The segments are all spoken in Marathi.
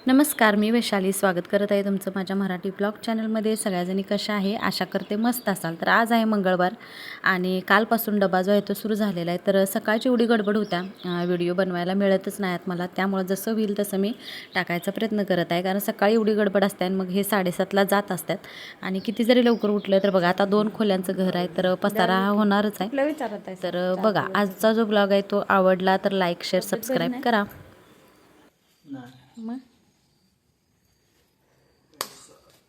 नमस्कार, मी वैशाली स्वागत करत आहे तुमचं माझ्या मराठी ब्लॉग चॅनलमध्ये. सगळ्याजणी कशा आहे, आशा करते मस्त असाल. तर आज आहे मंगळवार आणि कालपासून डबा जो आहे तो सुरू झालेला आहे. तर सकाळची एवढी गडबड होत्या, व्हिडिओ बनवायला मिळतच नाहीत मला. त्यामुळं जसं होईल तसं मी टाकायचा प्रयत्न करत आहे, कारण सकाळी एवढी गडबड असते आणि मग हे 7:30ला जात असतात. आणि किती जरी लवकर उठलं तर बघा, आता 2 खोल्यांचं घर आहे तर पसारा होणारच आहे. तर बघा, आजचा जो ब्लॉग आहे तो आवडला तर लाईक, शेअर, सबस्क्राईब करा. मग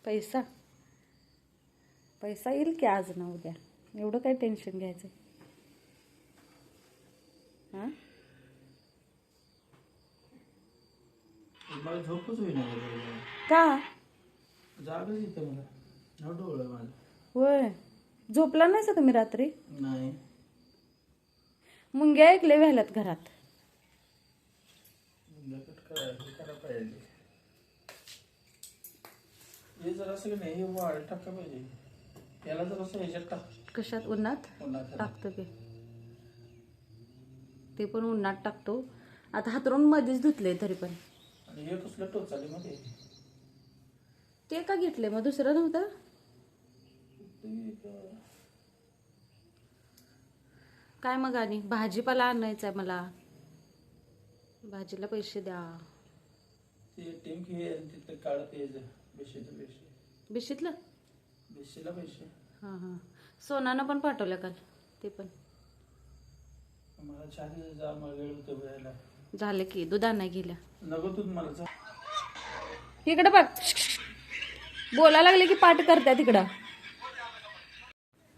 पैसा पैसा येईल की आज ना उद्या, एवढं काय टेन्शन घ्यायचं. हां, मला झोपच होईना का जागच येते मला डोळं माझं. होय, झोपला नाही का तुम्ही रात्री? नाही मुंग्या ऐकले व्हायलात घरात. करा पाहिजे हे जरासं नाही, हे वाढ टाका पाहिजे याला. जरासं ह्याच्यात टाक. कशात? उन्हात टाकतो की, ते पण उन्हात टाकतो. आता हातरून मध्येच धुतले तरी पण. आणि हे कसलं टोचाले मध्ये ते का घेतले मग? दुसरं नव्हतं काय? मग आणि भाजीपाला आणायचा आहे मला, भाजीला पैसे द्या. ते टिंक हे तिथं काढते बेशीचं बिशीतलं बेशीला पैसे. हां हां, सोनानं पण पाठवलं काल ते पण. मला चहा जा, मला वेळ होतो वेळेला. झालं की दूध आणाय गेल्या. नको तू मला जा. इकडे बघ, बोला लागले की पाठ करत्या तिकडं.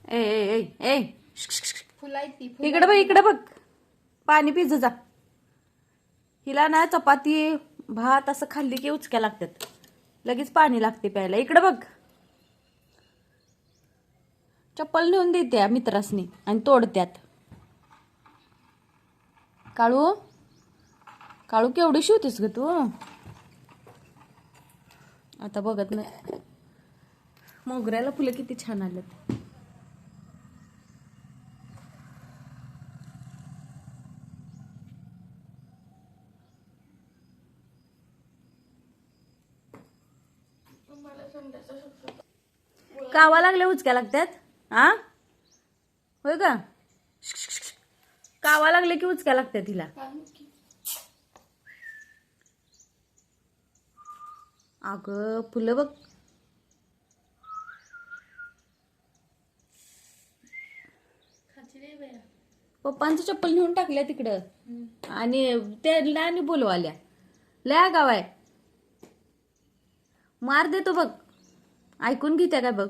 ए ए ए ए, इकडे बघ, इकडे बघ, पाणी पिज जा. हिला ना चपाती भात असं खाल्ली की उचक्या लागतात, लगेच पाणी लागते प्यायला. इकडे बघ, चप्पल नेऊन देत्या मित्रासनी आणि तोडत्यात. काळू काळू केवढी शिवतेस ग तू? आता बघत नाही. मोगऱ्याला फुलं किती छान आलेत. कावा लागल्या उचक्या लागतात. हा, होय का? कावा लागले की उचक्या लागतात तिला. अगं फुलं बघ. पप्पांचं चप्पल नेऊन टाकल्या तिकडं आणि त्याला आणि बोलवाल्या. लय गाव आहे, मार देतो बघ. ऐकून घेत्या काय बघ.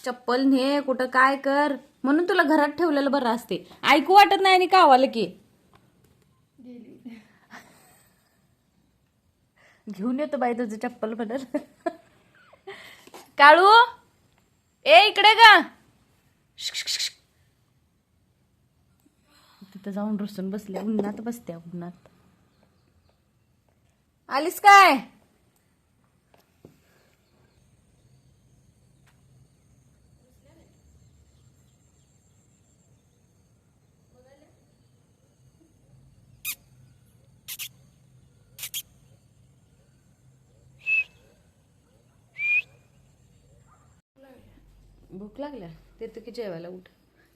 चप्पल ने कुठं काय कर, म्हणून तुला घरात ठेवलेलं बरं असते. ऐकू वाटत नाही आणि कावालं की घेऊन येतो बाई तुझं चप्पल बदल. काळू ए इकडे का, तिथं जाऊन रुसून बसल्या. उन्हात बसत्या, उन्हात. आलीस काय? भूक लागल्या देतो की जेवायला. उठ.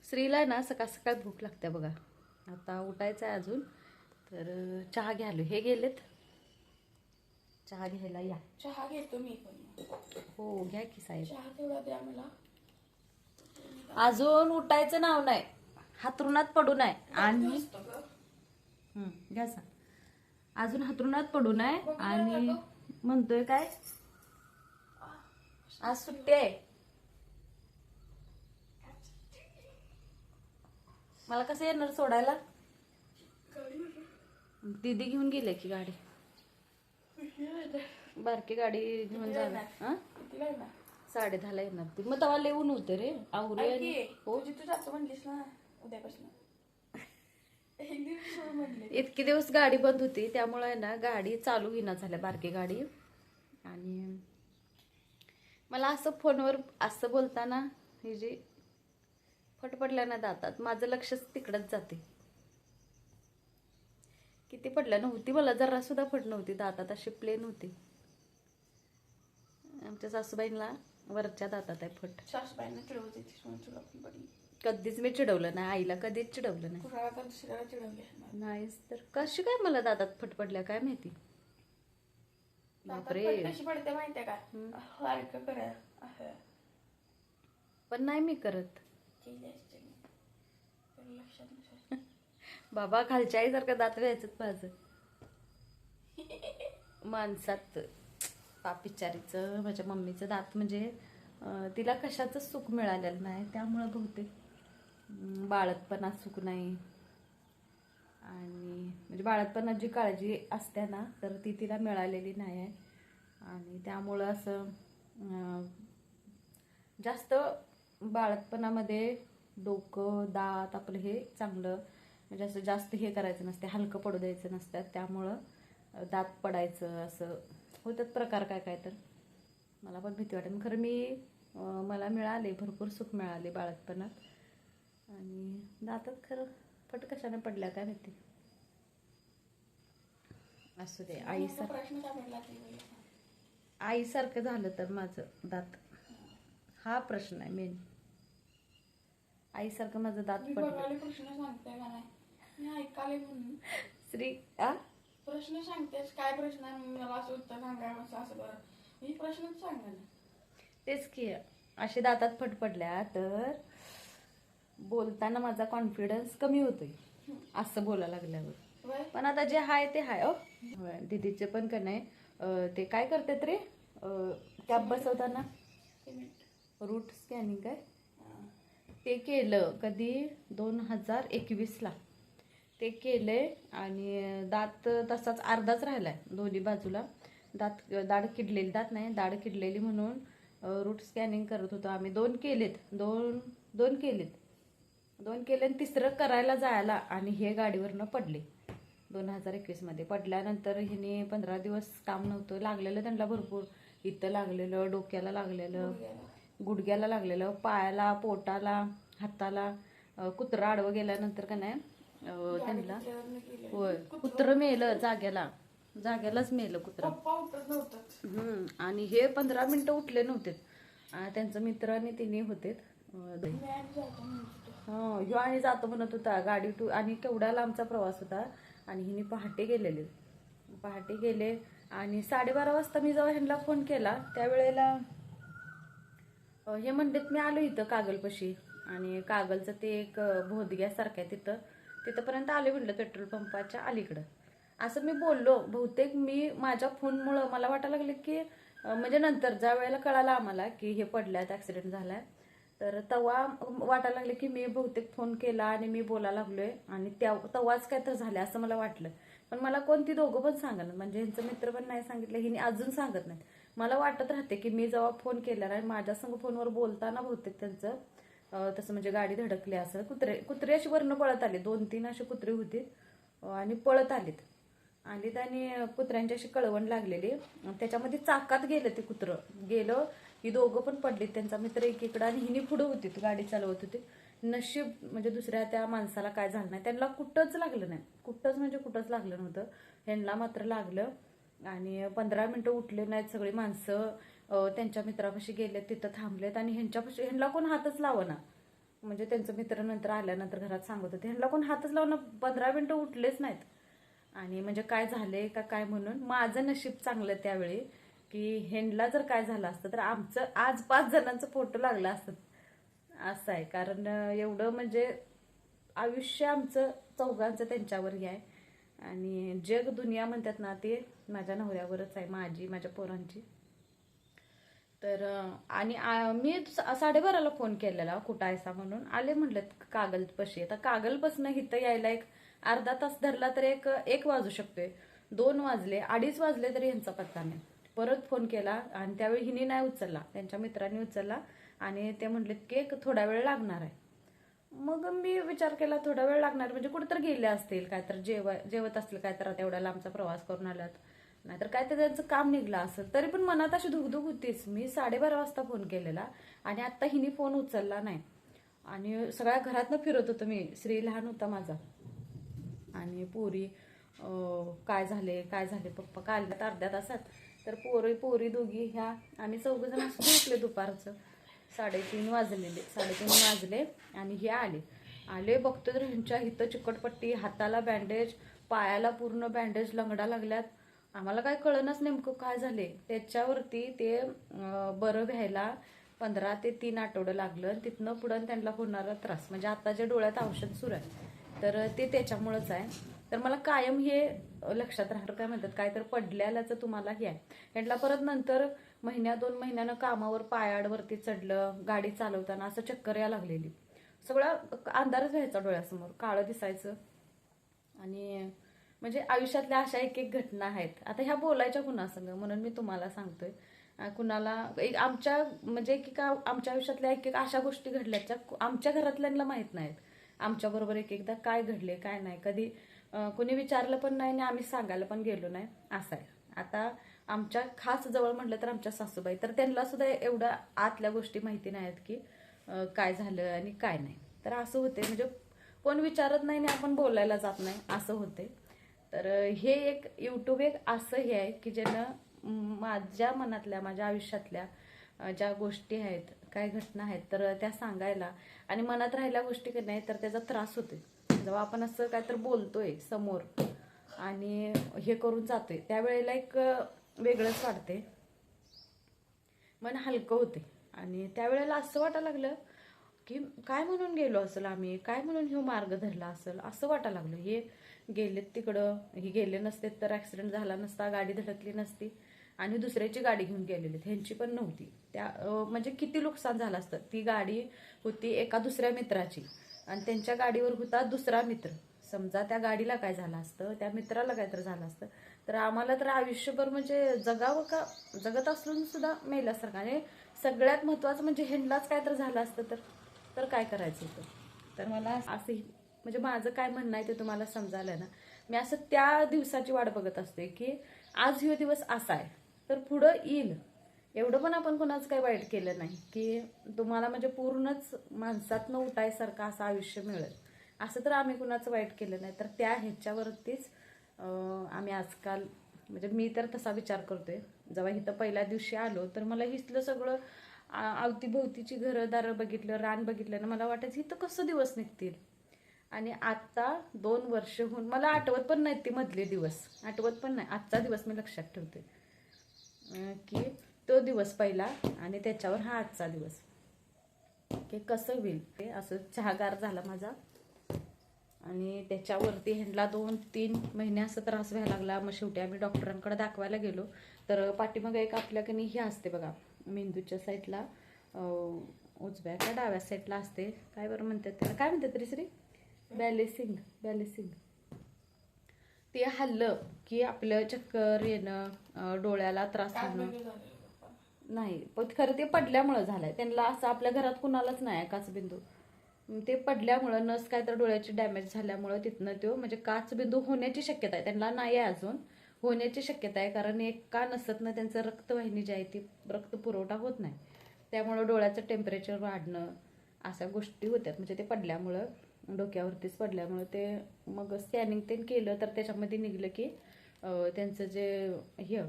श्रीला ना सकाळ सकाळ भूक लागते बघा. आता उठायचं आहे अजून, तर चहा घ्यालो. हे गेलेत चहा घ्यायला. या चहा घेतो मी पण. हो घ्या की साहेब. चहा थोडा द्या मला. अजून उठायचं नाव नाही, हातरुणात पडू नये. आणि घ्या सा, अजून हातरुणात पडू नये. आणि म्हणतोय काय, आज सुट्टी आहे. मला कसं येणार सोडायला? दीदी घेऊन गेले की गाडी, बारकी गाडी घेऊन जाणार. हा, 10:30ला येणार ती. मग तेव्हा लिहून होते रे आवरे. हो जिथं जातो म्हणलीस ना उद्यापासून. इतके दिवस गाडी बंद होती, त्यामुळे ना गाडी चालू होईना झाल्या, बारकी गाडी. आणि मला असं फोनवर असं बोलताना हे जे फटफटल्यानं जातात, माझं लक्षच तिकडंच जाते. किती पडल्या नव्हती, मला जरा सुद्धा फट नव्हती, दातात अशी प्लेन होती. आमच्या सासूबाईंना वरच्या दातात आहे फट. सासूबाईंना चिडवते ती म्हणून तुला पण पडली. कधीच मी चिडवलं नाही, आईला कधीच चिडवलं नाही. कुणाला तर दुसऱ्याला चिडवली असणार. नाहीच तर. कशी काय मला दातात फट पडल्या काय माहिती. दातात बापरे. फट कशी पडते माहितीये का? सारखं करा असं पण नाही मी करत. केली असते मी. तर लक्षात नसेल. बाबा खालच्या आईसारखं दात व्हायचं माझं. माणसात पापिचारीचं माझ्या मम्मीचं दात म्हणजे तिला कशाचं सुख मिळालेलं नाही, त्यामुळं बहुतेक बाळतपणात सुख नाही. आणि म्हणजे बाळतपणात जी काळजी असते ना तर ती तिला मिळालेली नाही आहे. आणि त्यामुळं असं जास्त बाळतपणामध्ये डोकं दात आपलं हे चांगलं म्हणजे असं जास्त हे करायचं नसते, हलकं पडू द्यायचं नसतात. त्यामुळं दात पडायचं असं होतात प्रकार काय काय. तर मला पण भीती वाटते. खरं मला मिळाले, भरपूर सुख मिळाले बाळतपणात. आणि दातात खरं फट कशाने पडल्या काय माहिती. असू दे. प्रश्न का पडला ते बोला. आईसारखं झालं तर माझं दात, हा प्रश्न आहे मेन. आईसारखं माझं दात मी पडलं. बघायला प्रश्न सांगते का नाही, मी ऐकाले म्हणून श्री प्रश्न सांगतेस. काय प्रश्न आहे मला असं उत्तर सांगायला असं बरं मी प्रश्नच सांगा ना. तेच की असे दातात फट पडल्या तर बोलताना माझा कॉन्फिडन्स कमी होतोय असं बोलायला लागल्यावर. पण आता जे हाय ते हाय. दीदीचे पण का नाही ते काय करतात रे कॅब बसवताना रूट स्कॅनिंग काय ते केलं कधी 2021ला ते केले. आणि दात तसाच अर्धाच राहिलाय दोन्ही बाजूला. दाढ किडलेली, दात नाही दाढ किडलेली म्हणून रूट स्कॅनिंग करत होतो आम्ही. 2 केलेत, दोन केले आणि तिसरं करायला जायला आणि हे गाडीवरनं पडले 2021मध्ये. पडल्यानंतर हिने 15 दिवस काम नव्हतं, लागलेलं त्यांना भरपूर. इथं लागलेलं, डोक्याला लागलेलं, गुडघ्याला लागलेलं, पायाला, पोटाला, हाताला. कुत्रं आडवं गेल्यानंतर का नाही त्यांना होय कुत्रं मेलं जाग्यालाच मेलं कुत्रं. पप्पा उठत नव्हतं. आणि हे 15 मिनिटं उठले नव्हते. त्यांचं मित्र आणि तिने होते. ह्यो आणि जातो म्हणत होता गाडी आणि केवढा लांबचा प्रवास होता. आणि हिने पहाटे गेले आणि 12:30 वाजता मी जेव्हा ह्यांना फोन केला त्यावेळेला हे म्हणतात मी आलो इथं कागलपाशी. आणि कागलचं ते एक बोधग्यासारखं आहे तिथंपर्यंत आले म्हटलं पेट्रोल पंपाच्या अलीकडं. असं मी बोललो. बहुतेक मी माझ्या फोनमुळं मला वाटायला लागले की म्हणजे नंतर ज्या वेळेला कळालं आम्हाला की हे पडल्यात ऍक्सिडेंट झालाय तर तेव्हा वाटायला लागले की मी बहुतेक फोन केला आणि मी बोलायला लागलोय आणि तेव्हाच काय तर झालं असं मला वाटलं. पण मला कोणती दोघं पण सांगणार म्हणजे ह्यांचं मित्र पण नाही सांगितलं, हिने अजून सांगत नाहीत. मला वाटत राहते की मी जेव्हा फोन केला आणि माझ्या संग फोनवर बोलताना बहुतेक त्यांचं तसं म्हणजे गाडी धडकली असं. कुत्रे अशी वरनं पळत आले, 2-3 अशी कुत्रे होती आणि पळत आलीत. आणि त्याने कुत्र्यांची अशी कळवण लागलेली, त्याच्यामध्ये चाकात गेलं ते कुत्रं गेलं. ही दोघं पण पडलीत, त्यांचा मित्र एकीकडं आणि हिनी पुढं होती, गाडी चालवत होती. नशीब म्हणजे दुसऱ्या त्या माणसाला काय झालं नाही, त्यांना कुठंच लागलं नाही, कुठंच लागलं नव्हतं. ह्यांना मात्र लागलं. आणि 15 मिनिटं उठले नाहीत सगळी माणसं. त्यांच्या मित्रापाशी गेले, तिथं थांबलेत आणि ह्यांना कोण हातच लावना. म्हणजे त्यांचं मित्र नंतर आल्यानंतर घरात सांगत होते ह्यांना कोण हातच लावणं, 15 मिनिटं उठलेच नाहीत. आणि म्हणजे काय झालंय का काय म्हणून. माझं नशीब चांगलं त्यावेळी की ह्यांना जर काय झालं असतं तर आमचं आज 5 जणांचं फोटो लागलं असतं असं आहे. कारण एवढं म्हणजे आयुष्य आमचं चौघांचं त्यांच्यावर आहे. आणि जग दुनिया म्हणतात ना ते माझ्या नवऱ्यावरच आहे, माझ्या पोरांची. तर आणि मी 12:30ला फोन केलेला कुठं आहेसा म्हणून. आले म्हणलं कागलपाशी. आता कागलपासून इथं यायला एक अर्धा तास धरला तर एक वाजू शकतोय. 2 वाजले, 2:30 वाजले तरी ह्यांचा पत्ता नाही. परत फोन केला आणि त्यावेळी हिने नाही उचलला, त्यांच्या मित्रांनी उचलला आणि ते म्हटलेत की थोडा वेळ लागणार आहे. मग मी विचार केला थोडा वेळ लागणार म्हणजे कुठेतरी गेले असतील, काय तर जेवत असतील, काय तर आता एवढा लांबचा प्रवास करून आल्यात, नाहीतर काय तर त्यांचं काम निघलं असं. तरी पण मनात अशी धुकधुक होतीच. मी 12:30 वाजता फोन केलेला आणि आता हिने फोन उचलला नाही. आणि सगळ्या घरातनं फिरत होतो मी. श्री लहान होता माझा आणि पोरी काय झाले पप्पा काढल्यात अर्ध्या तासात. तर पोरी दोघी ह्या आम्ही चौघजण असं झोपले दुपारचं. 3:30 वाजले आणि हे आले बघतो तर ह्यांच्या इथं चिकटपट्टी, हाताला बँडेज, पायाला पूर्ण बँडेज, लंगडा लागल्यात. आम्हाला काय कळणच नेमकं काय झाले. त्याच्यावरती ते बरं व्हायला 15 ते 3 आठवडं लागलं. तिथनं पुढं त्यांना होणारा त्रास म्हणजे आता जे डोळ्यात औषध सुरू आहे तर ते त्याच्यामुळंच आहे. तर मला कायम हे लक्षात राहतं, काय म्हणतात काय तर पडल्याचं तुम्हाला हे आहे. त्यांना परत नंतर 1-2 महिन्यानं कामावर पायाडवरती चढलं, गाडी चालवताना असं चक्कर या लागलेली. सगळा अंधारच व्हायचा डोळ्यासमोर, काळं दिसायचं. आणि म्हणजे आयुष्यातल्या अशा एक घटना आहेत. आता ह्या बोलायच्या कुणासंग म्हणून मी तुम्हाला सांगतोय. कुणाला आमच्या म्हणजे आमच्या आयुष्यातल्या एक अशा गोष्टी घडल्यात ज्या आमच्या घरातल्यांना माहीत नाहीत. आमच्याबरोबर एकदा काय घडले काय नाही कधी कुणी विचारलं पण नाही आणि आम्ही सांगायला पण गेलो नाही असं आहे. आता आमच्या खास जवळ म्हटलं तर आमच्या सासूबाई, तर त्यांना सुद्धा एवढ्या आतल्या गोष्टी माहिती नाहीत की काय झालं आणि काय नाही. तर असं होते म्हणजे कोण विचारत नाही आणि आपण बोलायला जात नाही असं होते. तर हे एक यूट्यूब एक असं हे आहे की ज्यानं माझ्या मनातल्या माझ्या आयुष्यातल्या ज्या गोष्टी आहेत काय घटना आहेत तर त्या सांगायला आणि मनात राहिल्या गोष्टी की नाही तर त्याचा त्रास होतोय. जेव्हा आपण असं काय तर बोलतोय समोर आणि हे करून जातोय त्यावेळेला एक वेगळंच वाटते, मन हलकं होते. आणि त्यावेळेला असं वाटायला लागलं की काय म्हणून गेलो असेल आम्ही, काय म्हणून हे मार्ग धरला असेल असं वाटायला लागलं. हे गेलेत तिकडं, हे गेले नसते तर ॲक्सिडेंट झाला नसता, गाडी धडकली नसती आणि दुसऱ्याची गाडी घेऊन गेलेली, ह्यांची पण नव्हती. त्या म्हणजे किती नुकसान झालं असतं. ती गाडी होती एका दुसऱ्या मित्राची आणि त्यांच्या गाडीवर होता दुसरा मित्र. समजा त्या गाडीला काय झालं असतं, त्या मित्राला काय तर झालं असतं तर आम्हाला तर आयुष्यभर म्हणजे जगावं का, जगत असून सुद्धा मेल्यासारखं. आणि सगळ्यात महत्त्वाचं म्हणजे ह्यांनाच काय तर झालं असतं तर काय करायचं होतं. तर मला असं म्हणजे माझं काय म्हणणं आहे ते तुम्हाला समजायला ना, मी असं त्या दिवसाची वाट बघत असते की आज ह्यो दिवस असा आहे तर पुढं येईल. एवढं पण आपण कोणाचं काही वाईट केलं नाही की तुम्हाला म्हणजे पूर्णच माणसातनं उठायसारखं असं आयुष्य मिळेल असं तर आम्ही कुणाचं वाईट केलं नाही. तर त्या ह्याच्यावरतीच आम्ही आजकाल म्हणजे मी तर तसा विचार करतोय. जेव्हा इथं पहिल्या दिवशी आलो तर मला इथलं सगळं अवतीभोवतीची घरंदारं बघितलं, रान बघितलं ना, मला वाटायचं इथं कसं दिवस निघतील. आणि आता 2 वर्ष होऊन मला आठवत पण नाहीत ते मधले दिवस, आठवत पण नाही. आजचा दिवस मी लक्षात ठेवते की तो दिवस पहिला आणि त्याच्यावर हा आजचा दिवस की कसं होईल ते असं चहागार झाला माझा. आणि त्याच्यावरती ह्यांना 2-3 महिने असं त्रास व्हायला लागला. मग शेवटी आम्ही डॉक्टरांकडे दाखवायला गेलो तर पाठीमागं एक आपल्याकडे हे असते बघा, मेंदूच्या साईडला उजव्या का डाव्या साईडला असते, काय बरं म्हणतात त्याला, काय म्हणतात तरी श्री, बॅलेसिंग. ते हल्लं की आपलं चक्कर येणं, डोळ्याला त्रास होणं नाही. पण खरं ते पडल्यामुळं झालंय त्यांना. असं आपल्या घरात कुणालाच नाही काचबिंदू. ते पडल्यामुळं नस काय तर डोळ्याची डॅमेज झाल्यामुळं तिथनं तो म्हणजे काचबिंदू होण्याची शक्यता आहे. त्यांना नाही आहे अजून, होण्याची शक्यता आहे. कारण एका नसतनं त्यांचं रक्तवाहिनी जी आहे ती रक्त पुरवठा होत नाही. त्यामुळं डोळ्याचं टेम्परेचर वाढणं अशा गोष्टी होत्यात. म्हणजे ते पडल्यामुळं, डोक्यावरतीच पडल्यामुळं ते मग स्कॅनिंग ते केलं तर त्याच्यामध्ये निघलं की त्यांचं जे हे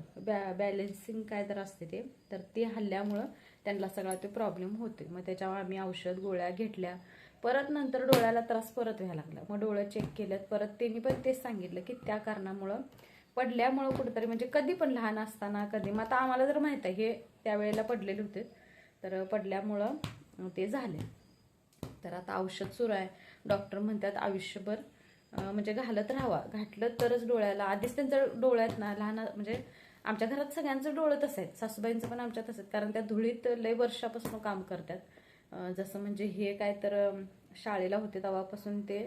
बॅलेन्सिंग काय तर असते ते, तर ते हल्ल्यामुळं त्यांना सगळा ते प्रॉब्लेम होते. मग त्याच्यावर आम्ही औषध गोळ्या घेतल्या. परत नंतर डोळ्याला त्रास परत व्हायला लागला. मग डोळं चेक केलं परत, त्यांनी पण तेच सांगितलं की त्या कारणामुळं पडल्यामुळं कुठंतरी म्हणजे कधी पण लहान असताना कधी, मग आता आम्हाला जर माहीत आहे हे त्यावेळेला पडलेले होते तर पडल्यामुळं ते झाले. तर आता औषध सुरू आहे. डॉक्टर म्हणतात आयुष्यभर म्हणजे घालत राहावा, घातलं तरच डोळ्याला. आधीच त्यांचं डोळ्यात ना लहान म्हणजे आमच्या घरात सगळ्यांचं डोळं तसं आहेत, सासूबाईंचं पण आमच्या तसंच, कारण त्या धुळीत लय वर्षापासून काम करतात. जसं म्हणजे हे काय तर शाळेला होते तेव्हापासून ते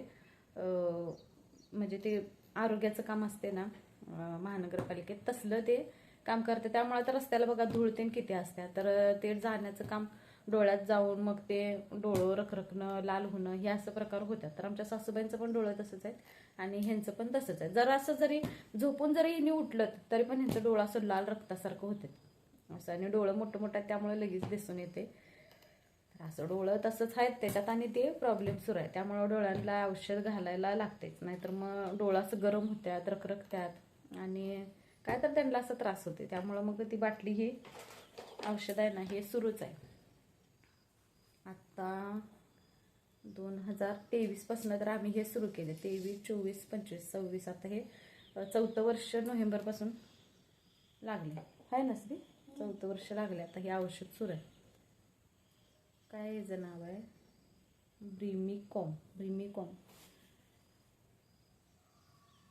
म्हणजे ते आरोग्याचं काम असते ना महानगरपालिकेत, तसलं ते काम करते. त्यामुळे तर रस्त्याला बघा धूळतेन किती असत्या, तर ते जाण्याचं काम डोळ्यात जाऊन मग ते डोळं रखरखणं, लाल होणं हे असं प्रकार होतात. तर आमच्या सासूबाईंचं पण डोळं तसंच आहे आणि ह्यांचं पण तसंच आहे. जरा असं जरी झोपून जरी हिने उठलं तरी पण ह्यांचं डोळं असं लाल रक्तासारखं होते असं. आणि डोळं मोठं मोठं आहे त्यामुळे लगेच दिसून येते. तर असं डोळं तसंच आहेत त्याच्यात आणि ते प्रॉब्लेम सुरू आहे, त्यामुळं डोळ्यांना औषध घालायला लागतेच, नाहीतर मग डोळा असं गरम होत्यात, रखरखत्यात आणि काय तर त्यांना असं त्रास होते. त्यामुळं मग ती बाटली ही औषध आहे ना हे सुरूच आहे. आत्ता 2023 तर आम्ही हे सुरू केले. 23, 24, 25, 26 आता हे 4थं वर्ष नोव्हेंबरपासून लागले आहे नसली 4थं वर्ष लागले. आता हे औषध सुरू आहे. काय याचं नाव आहे? ब्रिमिकॉम.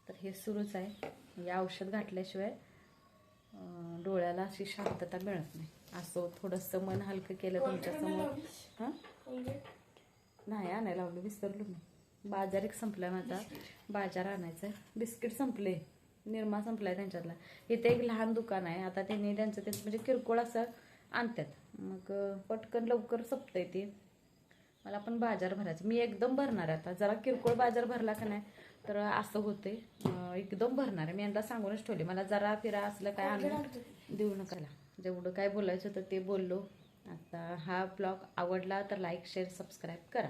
तर हे सुरूच आहे. हे औषध घातल्याशिवाय डोळ्याला अशी शांतता मिळत नाही. असं थोडंसं मन हलकं केलं तुमच्यासमोर. हां नाही आणायला लावलं, विसरलो मी. बाजार एक संपला माझा, बाजार आणायचा आहे. बिस्किट संपले, निरमा संपलाय त्यांच्यातला. इथे एक लहान दुकान आहे, आता त्यांनी त्यांचं म्हणजे किरकोळ असं आणतात, मग पटकन लवकर संपतंय ते. मला पण बाजार भरायचं, मी एकदम भरणार आहे आता. जरा किरकोळ बाजार भरला का नाही तर असं होते, एकदम भरणार आहे. मी यांना सांगूनच ठेवले, मला जरा फिरा असलं काय आणून देऊ नका. जेवढं काय बोलायचं होतं ते बोललो. आता हा ब्लॉग आवडला तर लाईक, शेअर, सबस्क्राईब करा.